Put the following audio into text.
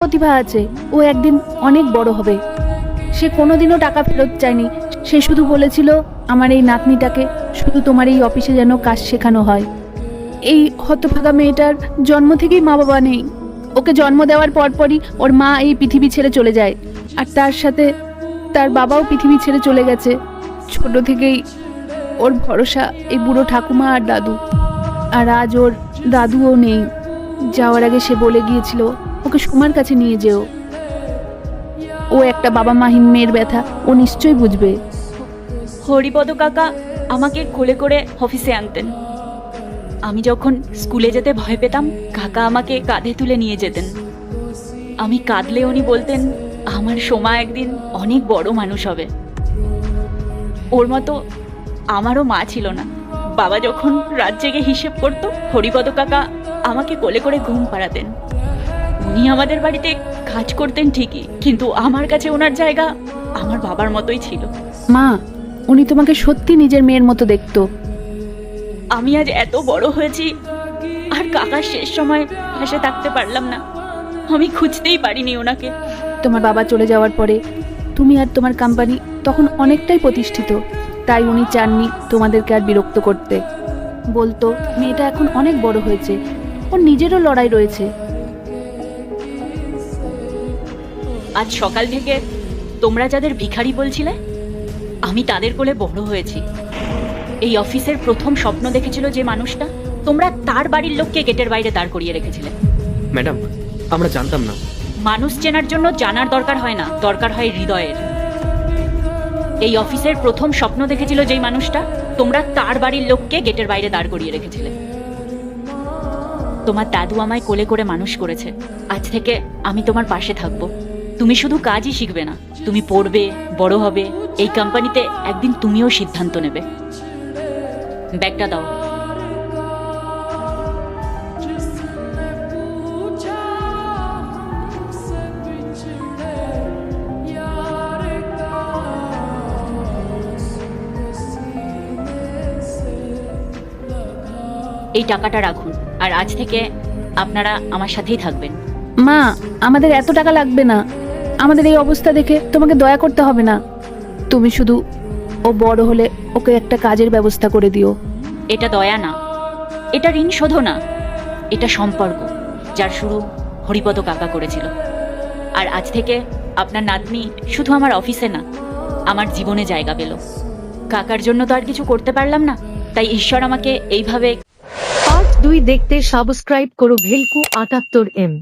প্রতিভা আছে, ও একদিন অনেক বড় হবে। সে কোনোদিনও টাকা ফেরত চায়নি। সে শুধু বলেছিল আমার এই নাতনিটাকে শুধু তোমার এই অফিসে যেন কাজ শেখানো হয়। এই হতভাগা মেয়েটার জন্ম থেকেই মা বাবা নেই। ওকে জন্ম দেওয়ার পরপরই ওর মা এই পৃথিবী ছেড়ে চলে যায়, আর তার সাথে তার বাবাও পৃথিবী ছেড়ে চলে গেছে। ছোট থেকেই ওর ভরসা এই বুড়ো ঠাকুমা আর দাদু, আর আজ ওর দাদুও নেই। যাওয়ার আগে সে বলে গিয়েছিল ওকে সুমার কাছে নিয়ে যেও। ও একটা বাবা মাহীন মেয়ের ব্যথা ও নিশ্চয়ই বুঝবে। হরিপদ কাকা আমাকে কোলে করে অফিসে আনতেন। আমি যখন স্কুলে যেতে ভয় পেতাম, কাকা আমাকে কাঁধে তুলে নিয়ে যেতেন। আমি কাঁদলে উনি বলতেন আমার সোমা একদিন অনেক বড় মানুষ হবে। ওর মতো আমারও মা ছিল না। বাবা যখন রাত জেগে হিসেব করতো, হরিপদ কাকা আমাকে কোলে করে ঘুম পাড়াতেন। উনি আমাদের বাড়িতে কাজ করতেন ঠিকই, কিন্তু আমার কাছে ওনার জায়গা আমার বাবার মতোই ছিল। মা, উনি তোমাকে সত্যি নিজের মেয়ের মতো দেখতো। আমি আজ এত বড় হয়েছি আর কাকার শেষ সময় পাশে থাকতে পারলাম না। আমি খুঁজতেই পারিনি ওনাকে। তোমার বাবা চলে যাওয়ার পরে তুমি আর তোমার কোম্পানি তখন অনেকটাই প্রতিষ্ঠিত, তাই উনি চাননি তোমাদেরকে আর বিরক্ত করতে। বলতো মেয়েটা এখন অনেক বড় হয়েছে, ওর নিজেরও লড়াই রয়েছে। আজ সকাল থেকে তোমরা যাদের ভিখারি বলছিলে, আমি তাদের কোলে বড় হয়েছি। এই অফিসের প্রথম স্বপ্ন দেখেছিল যে মানুষটা, তোমরা তার বাড়ির লোককে গেটের বাইরে দাঁড় করিয়ে রেখেছিলে। ম্যাডাম, আমরা জানতাম না। মানুষ চেনার জন্য জানার দরকার হয় না, দরকার হয় হৃদয়ের। এই অফিসের প্রথম স্বপ্ন দেখেছিল যেই মানুষটা, তোমরা তার বাড়ির লোককে গেটের বাইরে দাঁড় করিয়ে রেখেছিলে। তোমার দাদু আমায় কোলে করে মানুষ করেছে। আজ থেকে আমি তোমার পাশে থাকবো। তুমি শুধু কাজই শিখবে না, তুমি পড়বে, বড় হবে। এই কোম্পানিতে একদিন তুমিও সিদ্ধান্ত নেবে। ব্যাগটা দাও। এই টাকাটা রাখুন, আর আজ থেকে আপনারা আমার সাথেই থাকবেন। মা, আমাদের এত টাকা লাগবে না। আমাদের এই অবস্থা দেখে তোমাকে দয়া করতে হবে না। তুমি শুধু ও বড় হলে ওকে একটা কাজের ব্যবস্থা করে দিও। এটা দয়া না, এটা ঋণ শোধ না, এটা সম্পর্ক, যার শুরু হরিপদ কাকা করেছিল। আর আজ থেকে আপনার নাতনি শুধু আমার অফিসে না, আমার জীবনে জায়গা পেল। কাকার জন্য তো আর কিছু করতে পারলাম না, তাই ঈশ্বর আমাকে এইভাবে। পার্ট 2 দেখতে সাবস্ক্রাইব করো ভেলকু 78M।